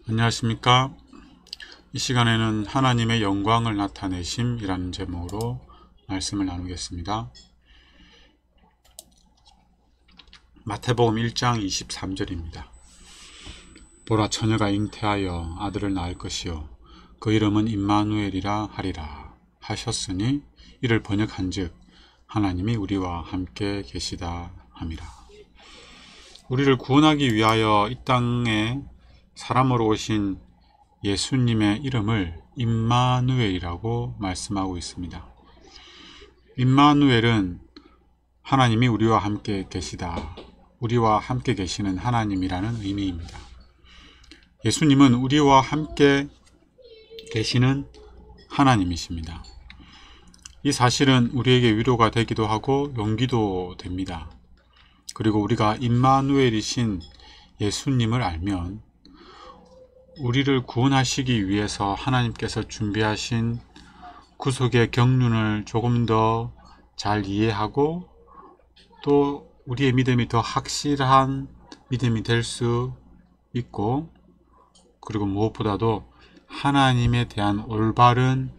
안녕하십니까. 이 시간에는 하나님의 영광을 나타내심이라는 제목으로 말씀을 나누겠습니다. 마태복음 1장 23절입니다. 보라, 처녀가 잉태하여 아들을 낳을 것이요 그 이름은 임마누엘이라 하리라 하셨으니 이를 번역한즉 하나님이 우리와 함께 계시다 함이라. 우리를 구원하기 위하여 이 땅에 사람으로 오신 예수님의 이름을 임마누엘이라고 말씀하고 있습니다. 임마누엘은 하나님이 우리와 함께 계시다, 우리와 함께 계시는 하나님이라는 의미입니다. 예수님은 우리와 함께 계시는 하나님이십니다. 이 사실은 우리에게 위로가 되기도 하고 용기도 됩니다. 그리고 우리가 임마누엘이신 예수님을 알면 우리를 구원하시기 위해서 하나님께서 준비하신 구속의 경륜을 조금 더 잘 이해하고 또 우리의 믿음이 더 확실한 믿음이 될 수 있고, 그리고 무엇보다도 하나님에 대한 올바른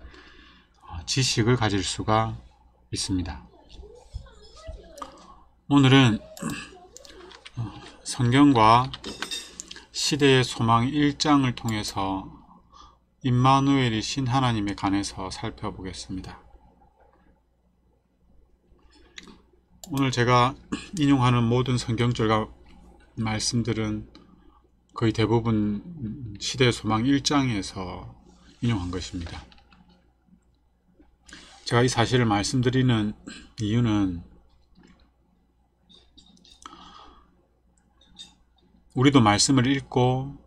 지식을 가질 수가 있습니다. 오늘은 성경과 시대의 소망 1장을 통해서 임마누엘이신 하나님에 관해서 살펴보겠습니다. 오늘 제가 인용하는 모든 성경절과 말씀들은 거의 대부분 시대의 소망 1장에서 인용한 것입니다. 제가 이 사실을 말씀드리는 이유는 우리도 말씀을 읽고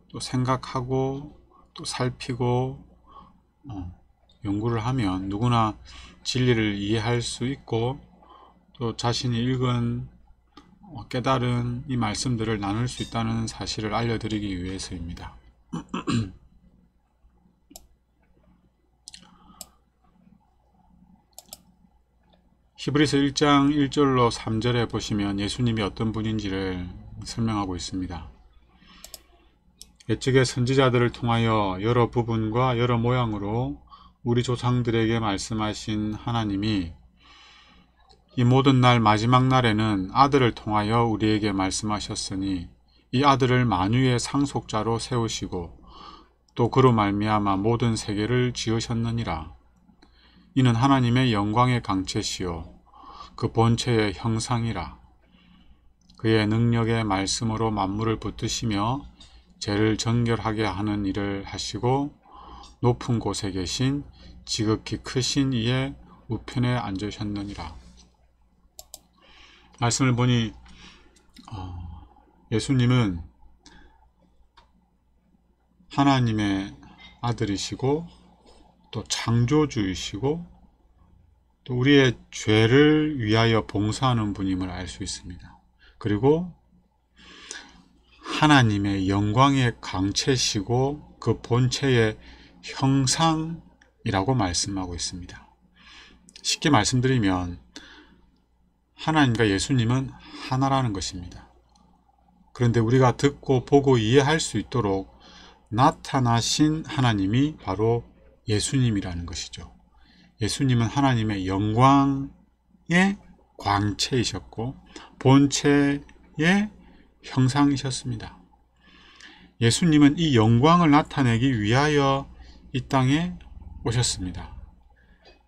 또 생각하고 또 살피고 연구를 하면 누구나 진리를 이해할 수 있고 또 자신이 읽은 깨달은 이 말씀들을 나눌 수 있다는 사실을 알려드리기 위해서입니다. 히브리서 1장 1절로 3절에 보시면 예수님이 어떤 분인지를 설명하고 있습니다. 옛적의 선지자들을 통하여 여러 부분과 여러 모양으로 우리 조상들에게 말씀하신 하나님이 이 모든 날 마지막 날에는 아들을 통하여 우리에게 말씀하셨으니 이 아들을 만유의 상속자로 세우시고 또 그로 말미암아 모든 세계를 지으셨느니라. 이는 하나님의 영광의 강체시요 그 본체의 형상이라. 그의 능력의 말씀으로 만물을 붙드시며 죄를 정결하게 하는 일을 하시고 높은 곳에 계신 지극히 크신 이의 우편에 앉으셨느니라. 말씀을 보니 예수님은 하나님의 아들이시고 또 창조주이시고 또 우리의 죄를 위하여 봉사하는 분임을 알 수 있습니다. 그리고 하나님의 영광의 강체시고 그 본체의 형상이라고 말씀하고 있습니다. 쉽게 말씀드리면 하나님과 예수님은 하나라는 것입니다. 그런데 우리가 듣고 보고 이해할 수 있도록 나타나신 하나님이 바로 예수님이라는 것이죠. 예수님은 하나님의 영광의 광채이셨고 본체의 형상이셨습니다. 예수님은 이 영광을 나타내기 위하여 이 땅에 오셨습니다.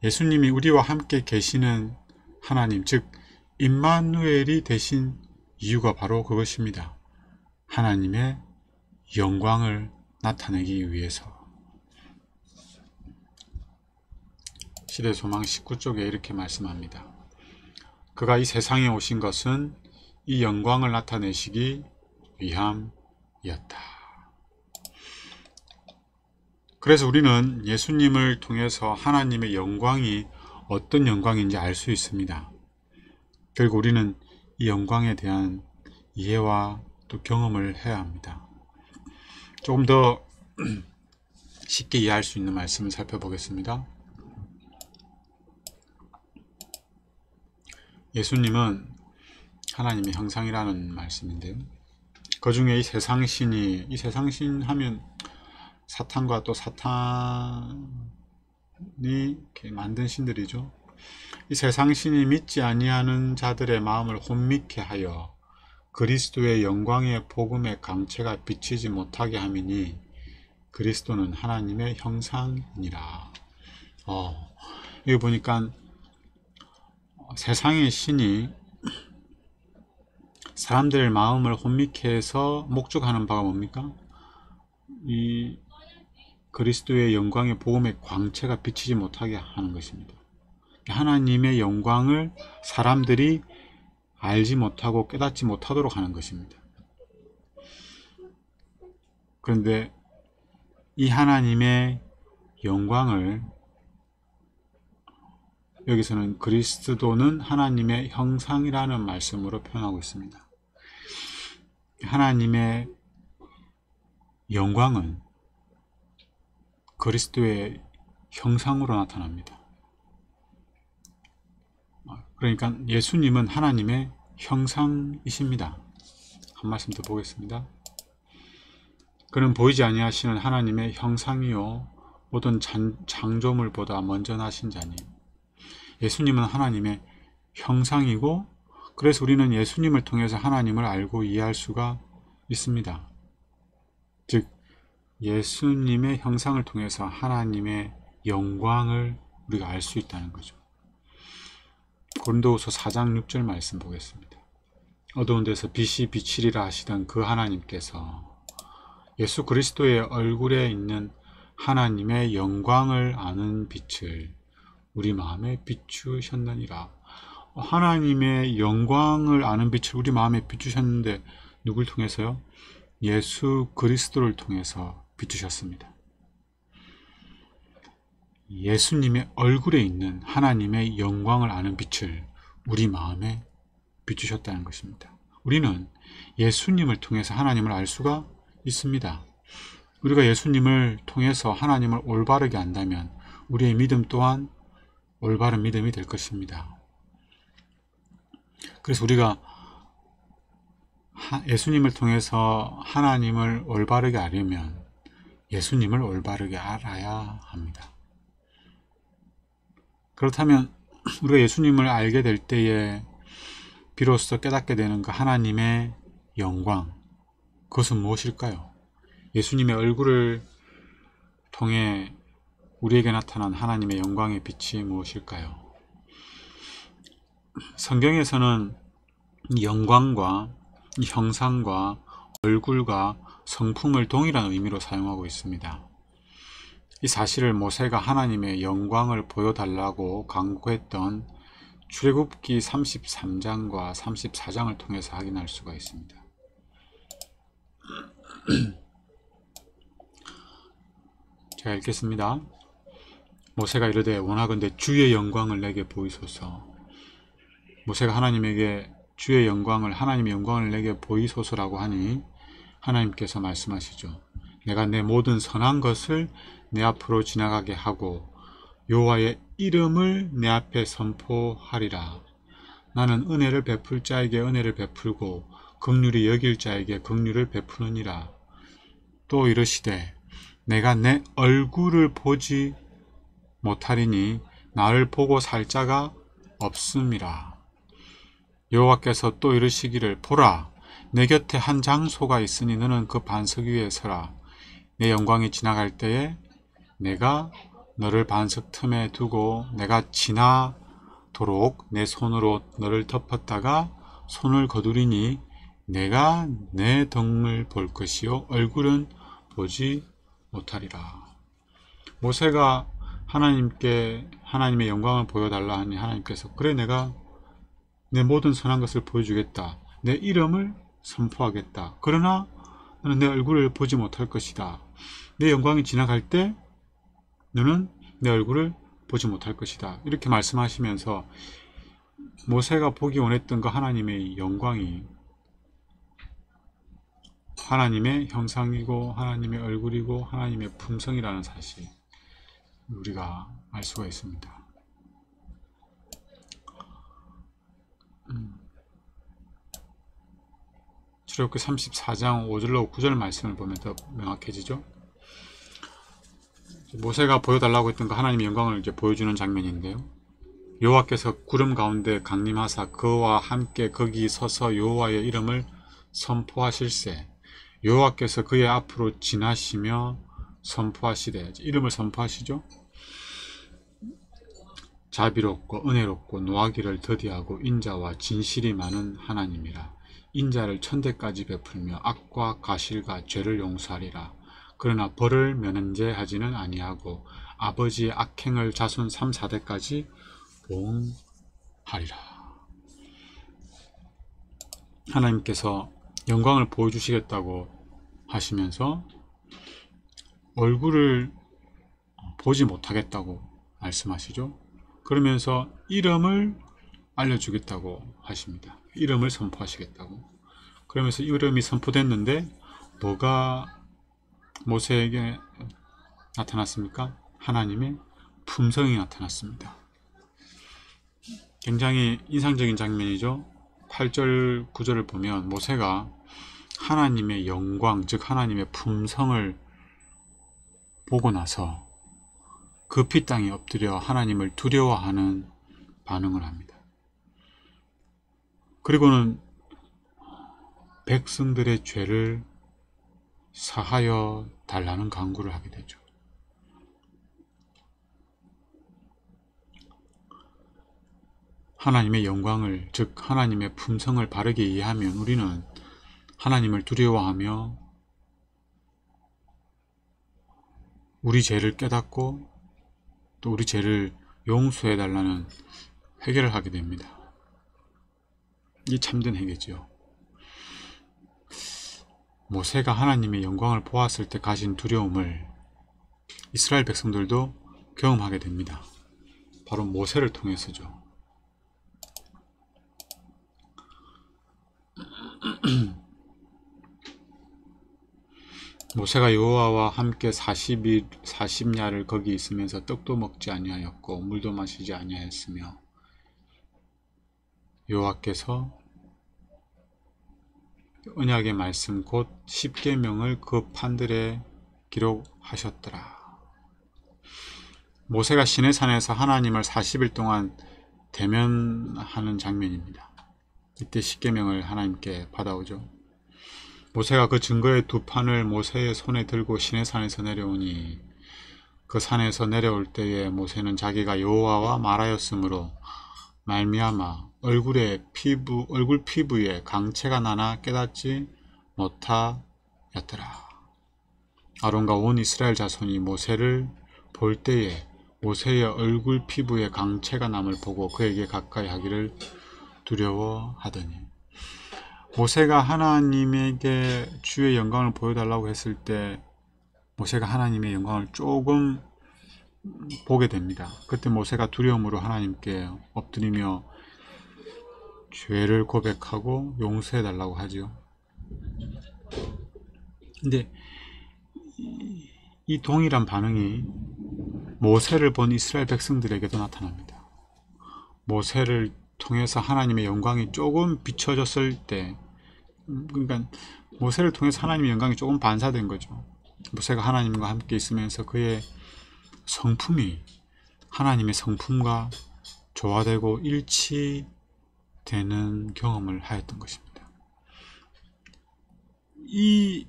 예수님이 우리와 함께 계시는 하나님, 즉 임마누엘이 되신 이유가 바로 그것입니다. 하나님의 영광을 나타내기 위해서. 시대소망 19쪽에 이렇게 말씀합니다. 그가 이 세상에 오신 것은 이 영광을 나타내시기 위함이었다. 그래서 우리는 예수님을 통해서 하나님의 영광이 어떤 영광인지 알 수 있습니다. 결국 우리는 이 영광에 대한 이해와 또 경험을 해야 합니다. 조금 더 쉽게 이해할 수 있는 말씀을 살펴보겠습니다. 예수님은 하나님의 형상이라는 말씀인데요. 그 중에 이 세상신이, 이 세상신 하면 사탄과 또 사탄이 이렇게 만든 신들이죠. 이 세상신이 믿지 아니하는 자들의 마음을 혼미케 하여 그리스도의 영광의 복음의 강체가 비치지 못하게 함이니 그리스도는 하나님의 형상이니라. 여기 보니까 세상의 신이 사람들의 마음을 혼미케 해서 목적하는 바가 뭡니까? 이 그리스도의 영광의 복음의 광채가 비치지 못하게 하는 것입니다. 하나님의 영광을 사람들이 알지 못하고 깨닫지 못하도록 하는 것입니다. 그런데 이 하나님의 영광을 여기서는 그리스도는 하나님의 형상이라는 말씀으로 표현하고 있습니다. 하나님의 영광은 그리스도의 형상으로 나타납니다. 그러니까 예수님은 하나님의 형상이십니다. 한 말씀 더 보겠습니다. 그는 보이지 아니하시는 하나님의 형상이요 모든 창조물보다 먼저 나신 자니. 예수님은 하나님의 형상이고, 그래서 우리는 예수님을 통해서 하나님을 알고 이해할 수가 있습니다. 즉 예수님의 형상을 통해서 하나님의 영광을 우리가 알 수 있다는 거죠. 고린도후서 4장 6절 말씀 보겠습니다. 어두운 데서 빛이 비치리라 하시던 그 하나님께서 예수 그리스도의 얼굴에 있는 하나님의 영광을 아는 빛을 우리 마음에 비추셨느니라. 하나님의 영광을 아는 빛을 우리 마음에 비추셨는데 누굴 통해서요? 예수 그리스도를 통해서 비추셨습니다. 예수님의 얼굴에 있는 하나님의 영광을 아는 빛을 우리 마음에 비추셨다는 것입니다. 우리는 예수님을 통해서 하나님을 알 수가 있습니다. 우리가 예수님을 통해서 하나님을 올바르게 안다면 우리의 믿음 또한 올바른 믿음이 될 것입니다. 그래서 우리가 예수님을 통해서 하나님을 올바르게 알려면 예수님을 올바르게 알아야 합니다. 그렇다면 우리가 예수님을 알게 될 때에 비로소 깨닫게 되는 그 하나님의 영광, 그것은 무엇일까요? 예수님의 얼굴을 통해 우리에게 나타난 하나님의 영광의 빛이 무엇일까요? 성경에서는 영광과 형상과 얼굴과 성품을 동일한 의미로 사용하고 있습니다. 이 사실을 모세가 하나님의 영광을 보여달라고 강구했던 출애굽기 33장과 34장을 통해서 확인할 수가 있습니다. 제가 읽겠습니다. 모세가 이르되 원하건대 주의 영광을 내게 보이소서. 모세가 하나님에게 주의 영광을, 하나님의 영광을 내게 보이소서라고 하니 하나님께서 말씀하시죠. 내가 내 모든 선한 것을 내 앞으로 지나가게 하고 여호와의 이름을 내 앞에 선포하리라. 나는 은혜를 베풀 자에게 은혜를 베풀고 긍휼히 여길 자에게 긍휼을 베푸느니라. 또 이르시되 내가 내 얼굴을 보지 못하리니 나를 보고 살 자가 없음이라. 여호와께서 또 이르시기를 보라, 내 곁에 한 장소가 있으니 너는 그 반석 위에 서라. 내 영광이 지나갈 때에 내가 너를 반석 틈에 두고 내가 지나도록 내 손으로 너를 덮었다가 손을 거두리니 내가 내 덕을 볼 것이요 얼굴은 보지 못하리라. 모세가 하나님께 하나님의 영광을 보여달라 하니 하나님께서 그래, 내가 내 모든 선한 것을 보여주겠다. 내 이름을 선포하겠다. 그러나 너는 내 얼굴을 보지 못할 것이다. 내 영광이 지나갈 때 너는 내 얼굴을 보지 못할 것이다. 이렇게 말씀하시면서 모세가 보기 원했던 그 하나님의 영광이 하나님의 형상이고 하나님의 얼굴이고 하나님의 품성이라는 사실 우리가 알 수가 있습니다. 출애굽기 34장 5절로 9절 말씀을 보면 더 명확해지죠. 모세가 보여달라고 했던 거 하나님의 영광을 이제 보여주는 장면인데요. 여호와께서 구름 가운데 강림하사 그와 함께 거기 서서 여호와의 이름을 선포하실세. 여호와께서 그의 앞으로 지나시며 선포하시되, 이름을 선포하시죠. 자비롭고 은혜롭고 노하기를 더디하고 인자와 진실이 많은 하나님이라. 인자를 천대까지 베풀며 악과 가실과 죄를 용서하리라. 그러나 벌을 면제하지는 아니하고 아버지의 악행을 자손 3, 4대까지 보응하리라. 하나님께서 영광을 보여주시겠다고 하시면서 얼굴을 보지 못하겠다고 말씀하시죠. 그러면서 이름을 알려주겠다고 하십니다. 이름을 선포하시겠다고. 그러면서 이름이 선포됐는데 뭐가 모세에게 나타났습니까? 하나님의 품성이 나타났습니다. 굉장히 인상적인 장면이죠. 8절 9절을 보면 모세가 하나님의 영광, 즉 하나님의 품성을 보고 나서 급히 땅에 엎드려 하나님을 두려워하는 반응을 합니다. 그리고는 백성들의 죄를 사하여 달라는 간구를 하게 되죠. 하나님의 영광을, 즉 하나님의 품성을 바르게 이해하면 우리는 하나님을 두려워하며 우리 죄를 깨닫고 또 우리 죄를 용서해 달라는 회개를 하게 됩니다. 이 참된 회개죠. 모세가 하나님의 영광을 보았을 때 가진 두려움을 이스라엘 백성들도 경험하게 됩니다. 바로 모세를 통해서죠. 모세가 여호와와 함께 40야를 거기 있으면서 떡도 먹지 아니하였고 물도 마시지 아니하였으며 여호와께서 언약의 말씀 곧 십계명을 그 판들에 기록하셨더라. 모세가 시내산에서 하나님을 40일 동안 대면하는 장면입니다. 이때 십계명을 하나님께 받아오죠. 모세가 그 증거의 두 판을 모세의 손에 들고 시내산에서 내려오니 그 산에서 내려올 때에 모세는 자기가 여호와와 말하였으므로 말미암아 얼굴 피부에 강체가 나나 깨닫지 못하였더라. 아론과 온 이스라엘 자손이 모세를 볼 때에 모세의 얼굴 피부에 강체가 남을 보고 그에게 가까이 하기를 두려워하더니, 모세가 하나님에게 주의 영광을 보여달라고 했을 때 모세가 하나님의 영광을 조금 보게 됩니다. 그때 모세가 두려움으로 하나님께 엎드리며 죄를 고백하고 용서해 달라고 하죠. 근데 이 동일한 반응이 모세를 본 이스라엘 백성들에게도 나타납니다. 모세를 통해서 하나님의 영광이 조금 비춰졌을 때, 그러니까 모세를 통해서 하나님의 영광이 조금 반사된 거죠. 모세가 하나님과 함께 있으면서 그의 성품이 하나님의 성품과 조화되고 일치되는 경험을 하였던 것입니다. 이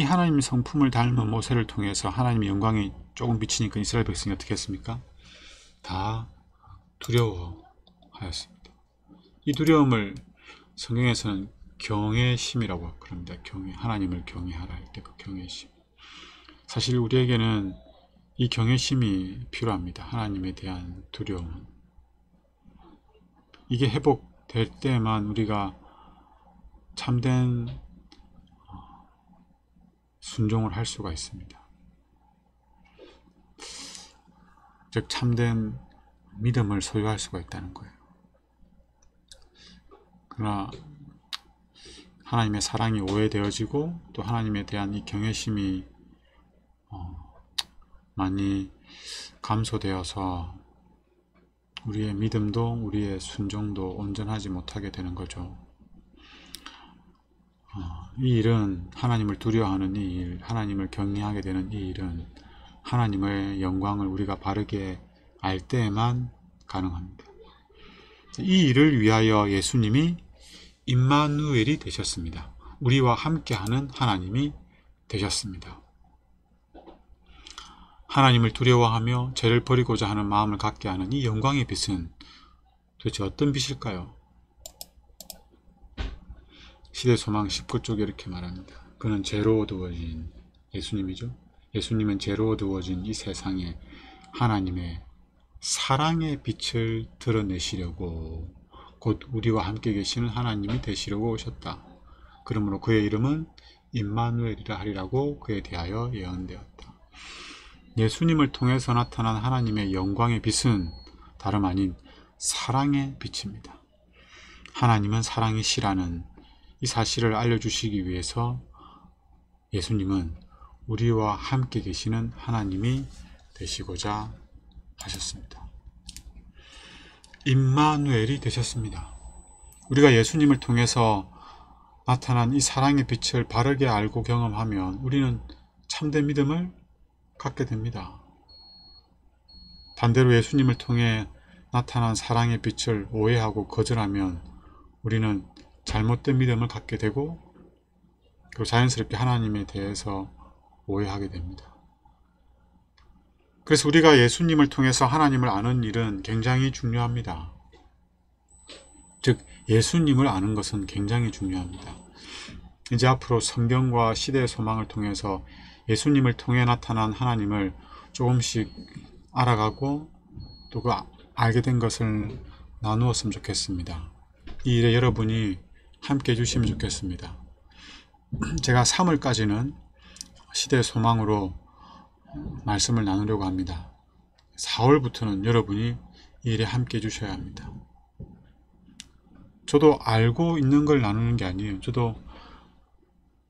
하나님의 성품을 닮은 모세를 통해서 하나님의 영광이 조금 비치니까 이스라엘 백성이 어떻게 했습니까? 다 두려워하였습니다. 이 두려움을 성경에서는 경외심이라고 그럽니다. 하나님을 경외하라 할 때 그 경외심. 사실 우리에게는 이 경외심이 필요합니다. 하나님에 대한 두려움. 이게 회복될 때만 우리가 참된 순종을 할 수가 있습니다. 즉 참된 믿음을 소유할 수가 있다는 거예요. 그러나 하나님의 사랑이 오해되어지고 또 하나님에 대한 이 경외심이 많이 감소되어서 우리의 믿음도 우리의 순종도 온전하지 못하게 되는 거죠. 이 일은 하나님을 두려워하는 이 일, 하나님을 경외하게 되는 이 일은 하나님의 영광을 우리가 바르게 알 때에만 가능합니다. 이 일을 위하여 예수님이 임마누엘이 되셨습니다. 우리와 함께하는 하나님이 되셨습니다. 하나님을 두려워하며 죄를 버리고자 하는 마음을 갖게 하는 이 영광의 빛은 도대체 어떤 빛일까요? 시대소망 19쪽에 이렇게 말합니다. 그는 죄로 어두워진 예수님이죠. 예수님은 죄로 어두워진 이 세상에 하나님의 사랑의 빛을 드러내시려고 곧 우리와 함께 계시는 하나님이 되시려고 오셨다. 그러므로 그의 이름은 임마누엘이라 하리라고 그에 대하여 예언되었다. 예수님을 통해서 나타난 하나님의 영광의 빛은 다름 아닌 사랑의 빛입니다. 하나님은 사랑이시라는 이 사실을 알려주시기 위해서 예수님은 우리와 함께 계시는 하나님이 되시고자 하셨습니다. 임마누엘이 되셨습니다. 우리가 예수님을 통해서 나타난 이 사랑의 빛을 바르게 알고 경험하면 우리는 참된 믿음을 갖게 됩니다. 반대로 예수님을 통해 나타난 사랑의 빛을 오해하고 거절하면 우리는 잘못된 믿음을 갖게 되고 그리고 자연스럽게 하나님에 대해서 오해하게 됩니다. 그래서 우리가 예수님을 통해서 하나님을 아는 일은 굉장히 중요합니다. 즉 예수님을 아는 것은 굉장히 중요합니다. 이제 앞으로 성경과 시대의 소망을 통해서 예수님을 통해 나타난 하나님을 조금씩 알아가고 또 그 알게 된 것을 나누었으면 좋겠습니다. 이 일에 여러분이 함께 해주시면 좋겠습니다. 제가 3월까지는 시대의 소망으로 말씀을 나누려고 합니다. 4월부터는 여러분이 이 일에 함께 해주셔야 합니다. 저도 알고 있는 걸 나누는 게 아니에요. 저도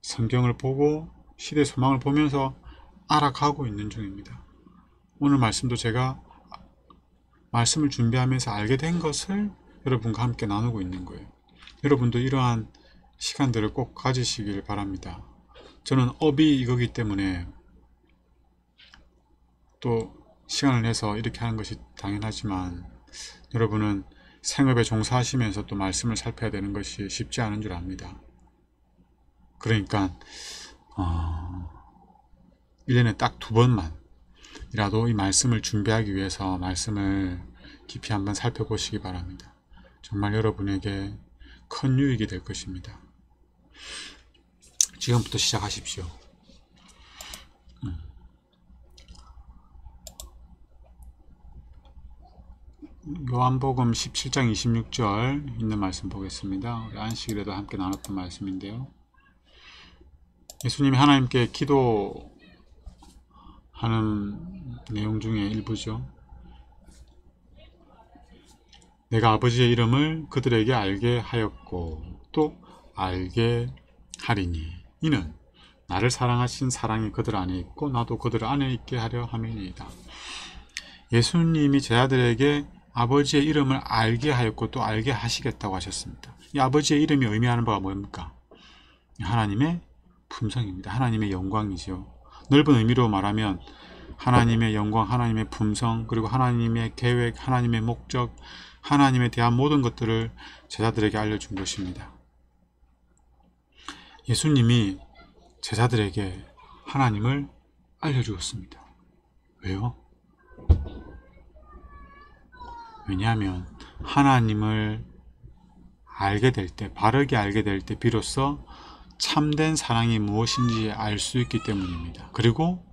성경을 보고 시대의 소망을 보면서 알아가고 있는 중입니다. 오늘 말씀도 제가 말씀을 준비하면서 알게 된 것을 여러분과 함께 나누고 있는 거예요. 여러분도 이러한 시간들을 꼭 가지시길 바랍니다. 저는 업이 이거기 때문에 또 시간을 내서 이렇게 하는 것이 당연하지만 여러분은 생업에 종사하시면서 또 말씀을 살펴야 되는 것이 쉽지 않은 줄 압니다. 그러니까 1년에 딱 2번만 이라도 이 말씀을 준비하기 위해서 말씀을 깊이 한번 살펴보시기 바랍니다. 정말 여러분에게 큰 유익이 될 것입니다. 지금부터 시작하십시오. 요한복음 17장 26절 있는 말씀 보겠습니다. 우리 안식일에도 함께 나눴던 말씀인데요. 예수님이 하나님께 기도하는 내용 중에 일부죠. 내가 아버지의 이름을 그들에게 알게 하였고 또 알게 하리니 이는 나를 사랑하신 사랑이 그들 안에 있고 나도 그들 안에 있게 하려 함이니이다. 예수님이 제자들에게 아버지의 이름을 알게 하였고 또 알게 하시겠다고 하셨습니다. 이 아버지의 이름이 의미하는 바가 뭡니까? 하나님의 품성입니다. 하나님의 영광이죠. 넓은 의미로 말하면 하나님의 영광, 하나님의 품성, 그리고 하나님의 계획, 하나님의 목적, 하나님에 대한 모든 것들을 제자들에게 알려준 것입니다. 예수님이 제자들에게 하나님을 알려주었습니다. 왜요? 왜냐하면 하나님을 알게 될 때, 바르게 알게 될 때 비로소 참된 사랑이 무엇인지 알 수 있기 때문입니다. 그리고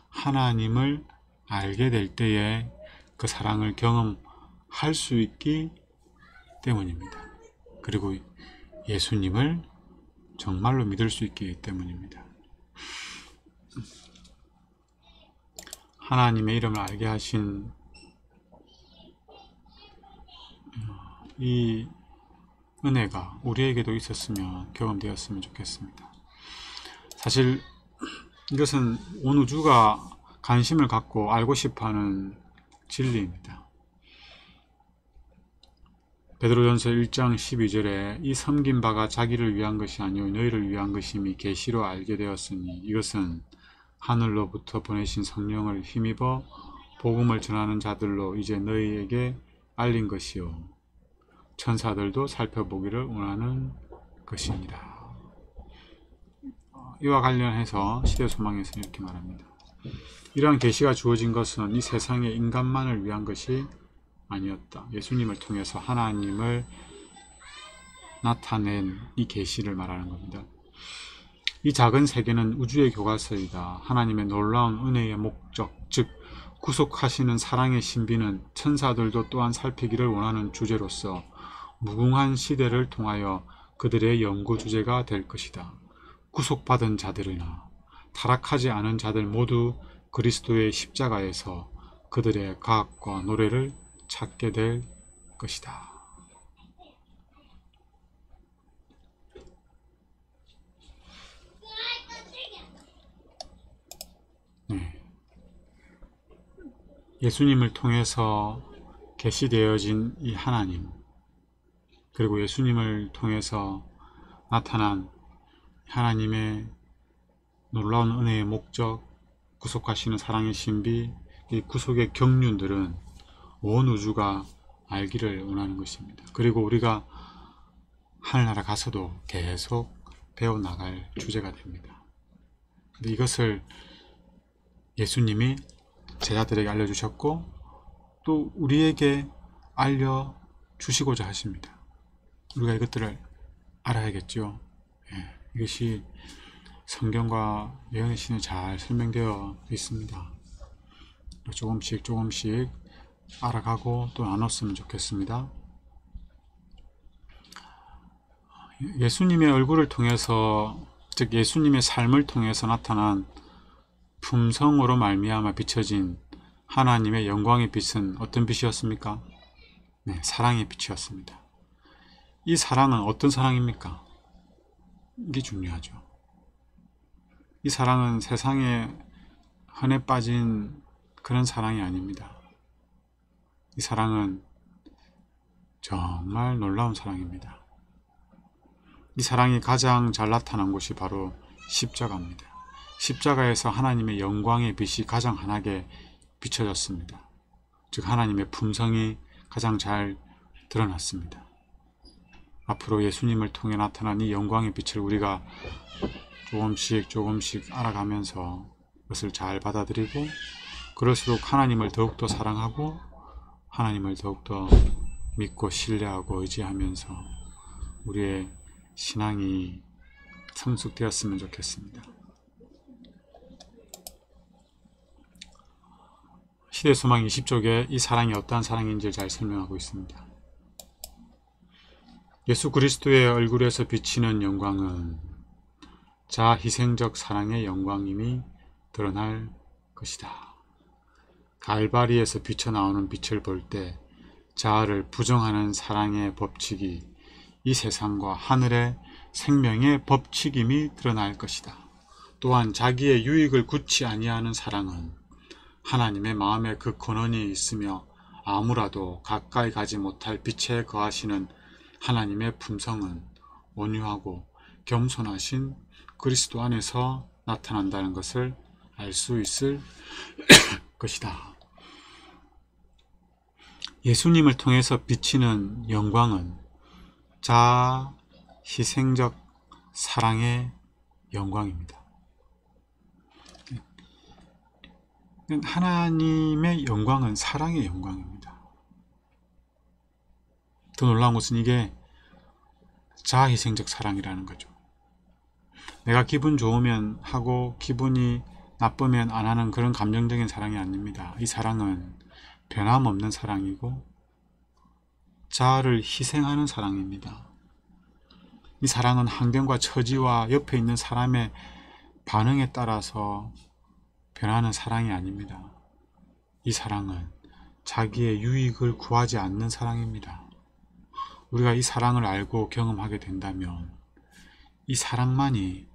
하나님을 알게 될 때에 그 사랑을 경험할 수 있기 때문입니다. 그리고 예수님을 정말로 믿을 수 있기 때문입니다. 하나님의 이름을 알게 하신 이 은혜가 우리에게도 있었으면 경험되었으면 좋겠습니다. 사실 이것은 온 우주가 관심을 갖고 알고 싶어하는 진리입니다. 베드로전서 1장 12절에 이 섬긴 바가 자기를 위한 것이 아니요 너희를 위한 것임이 계시로 알게 되었으니 이것은 하늘로부터 보내신 성령을 힘입어 복음을 전하는 자들로 이제 너희에게 알린 것이요 천사들도 살펴보기를 원하는 것입니다. 이와 관련해서 시대소망에서 이렇게 말합니다. 이러한 계시가 주어진 것은 이 세상의 인간만을 위한 것이 아니었다. 예수님을 통해서 하나님을 나타낸 이 계시를 말하는 겁니다. 이 작은 세계는 우주의 교과서이다. 하나님의 놀라운 은혜의 목적, 즉 구속하시는 사랑의 신비는 천사들도 또한 살피기를 원하는 주제로서 무궁한 시대를 통하여 그들의 연구 주제가 될 것이다. 구속받은 자들이나 타락하지 않은 자들 모두 그리스도의 십자가에서 그들의 과학과 노래를 찾게 될 것이다. 네. 예수님을 통해서 계시되어진 이 하나님, 그리고 예수님을 통해서 나타난 하나님의 놀라운 은혜의 목적, 구속하시는 사랑의 신비, 이 구속의 경륜들은 온 우주가 알기를 원하는 것입니다. 그리고 우리가 하늘나라 가서도 계속 배워나갈 주제가 됩니다. 근데 이것을 예수님이 제자들에게 알려주셨고 또 우리에게 알려주시고자 하십니다. 우리가 이것들을 알아야겠죠. 이것이 성경과 예언의 신에 잘 설명되어 있습니다. 조금씩 알아가고 또 나눴으면 좋겠습니다. 예수님의 얼굴을 통해서, 즉 예수님의 삶을 통해서 나타난 품성으로 말미암아 비춰진 하나님의 영광의 빛은 어떤 빛이었습니까? 네, 사랑의 빛이었습니다. 이 사랑은 어떤 사랑입니까? 이게 중요하죠. 이 사랑은 세상에 흔해 빠진 그런 사랑이 아닙니다. 이 사랑은 정말 놀라운 사랑입니다. 이 사랑이 가장 잘 나타난 곳이 바로 십자가입니다. 십자가에서 하나님의 영광의 빛이 가장 환하게 비춰졌습니다. 즉 하나님의 품성이 가장 잘 드러났습니다. 앞으로 예수님을 통해 나타난 이 영광의 빛을 우리가 조금씩 알아가면서 그것을 잘 받아들이고 그럴수록 하나님을 더욱더 사랑하고 하나님을 더욱더 믿고 신뢰하고 의지하면서 우리의 신앙이 성숙되었으면 좋겠습니다. 시대소망 20쪽에 이 사랑이 어떠한 사랑인지 잘 설명하고 있습니다. 예수 그리스도의 얼굴에서 비치는 영광은 자아 희생적 사랑의 영광임이 드러날 것이다. 갈바리에서 비쳐나오는 빛을 볼 때 자아를 부정하는 사랑의 법칙이 이 세상과 하늘의 생명의 법칙임이 드러날 것이다. 또한 자기의 유익을 굳이 아니하는 사랑은 하나님의 마음에 그 근원이 있으며 아무라도 가까이 가지 못할 빛에 거하시는 하나님의 품성은 온유하고 겸손하신 그리스도 안에서 나타난다는 것을 알 수 있을 것이다. 예수님을 통해서 비치는 영광은 자아 희생적 사랑의 영광입니다. 하나님의 영광은 사랑의 영광입니다. 더 놀라운 것은 이게 자아 희생적 사랑이라는 거죠. 내가 기분 좋으면 하고 기분이 나쁘면 안 하는 그런 감정적인 사랑이 아닙니다. 이 사랑은 변함없는 사랑이고 자아를 희생하는 사랑입니다. 이 사랑은 환경과 처지와 옆에 있는 사람의 반응에 따라서 변하는 사랑이 아닙니다. 이 사랑은 자기의 유익을 구하지 않는 사랑입니다. 우리가 이 사랑을 알고 경험하게 된다면 이 사랑만이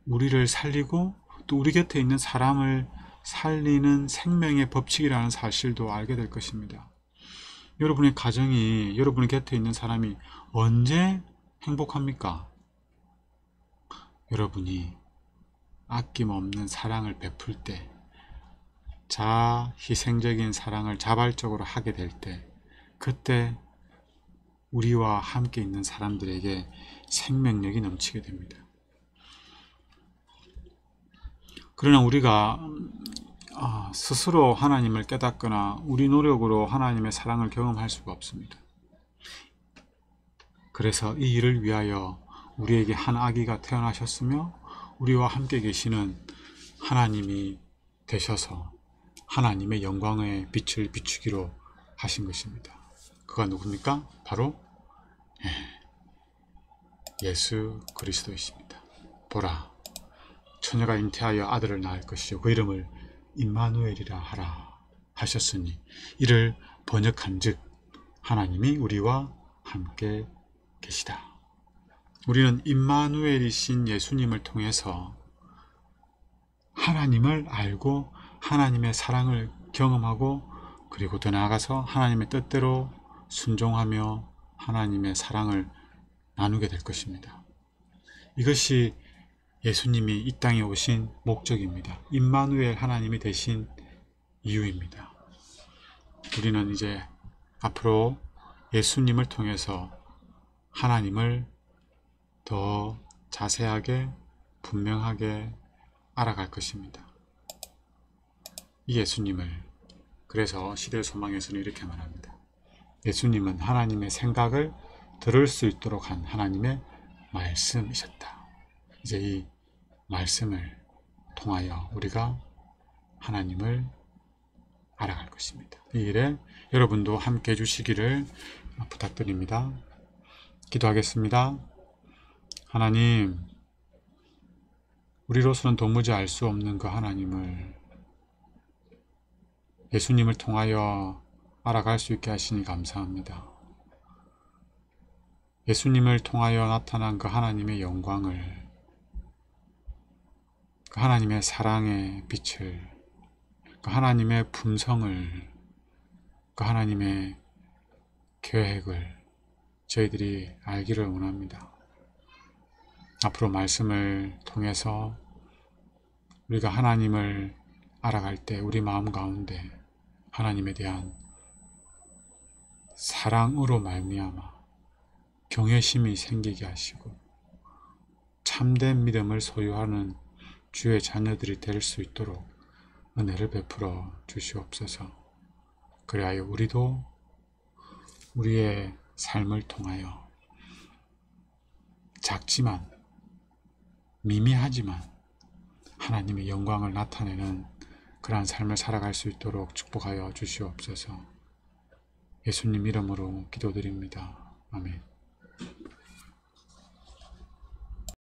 우리를 살리고 또 우리 곁에 있는 사람을 살리는 생명의 법칙이라는 사실도 알게 될 것입니다. 여러분의 가정이, 여러분의 곁에 있는 사람이 언제 행복합니까? 여러분이 아낌없는 사랑을 베풀 때, 희생적인 사랑을 자발적으로 하게 될 때, 그때 우리와 함께 있는 사람들에게 생명력이 넘치게 됩니다. 그러나 우리가 스스로 하나님을 깨닫거나 우리 노력으로 하나님의 사랑을 경험할 수가 없습니다. 그래서 이 일을 위하여 우리에게 한 아기가 태어나셨으며 우리와 함께 계시는 하나님이 되셔서 하나님의 영광의 빛을 비추기로 하신 것입니다. 그가 누굽니까? 바로 예수 그리스도이십니다. 보라, 처녀가 잉태하여 아들을 낳을 것이요 그 이름을 임마누엘이라 하라 하셨으니, 이를 번역한즉 하나님이 우리와 함께 계시다. 우리는 임마누엘이신 예수님을 통해서 하나님을 알고 하나님의 사랑을 경험하고, 그리고 더 나아가서 하나님의 뜻대로 순종하며 하나님의 사랑을 나누게 될 것입니다. 이것이 예수님이 이 땅에 오신 목적입니다. 임마누엘 하나님이 되신 이유입니다. 우리는 이제 앞으로 예수님을 통해서 하나님을 더 자세하게 분명하게 알아갈 것입니다. 이 예수님을, 그래서 시대의 소망에서는 이렇게 말합니다. 예수님은 하나님의 생각을 들을 수 있도록 한 하나님의 말씀이셨다. 이제 이 말씀을 통하여 우리가 하나님을 알아갈 것입니다. 이 일에 여러분도 함께 해주시기를 부탁드립니다. 기도하겠습니다. 하나님, 우리로서는 도무지 알 수 없는 그 하나님을 예수님을 통하여 알아갈 수 있게 하시니 감사합니다. 예수님을 통하여 나타난 그 하나님의 영광을, 그 하나님의 사랑의 빛을, 그 하나님의 품성을, 그 하나님의 계획을 저희들이 알기를 원합니다. 앞으로 말씀을 통해서 우리가 하나님을 알아갈 때 우리 마음 가운데 하나님에 대한 사랑으로 말미암아 경외심이 생기게 하시고 참된 믿음을 소유하는 주의 자녀들이 될 수 있도록 은혜를 베풀어 주시옵소서. 그리하여 우리도 우리의 삶을 통하여 작지만 미미하지만 하나님의 영광을 나타내는 그러한 삶을 살아갈 수 있도록 축복하여 주시옵소서. 예수님 이름으로 기도드립니다. 아멘.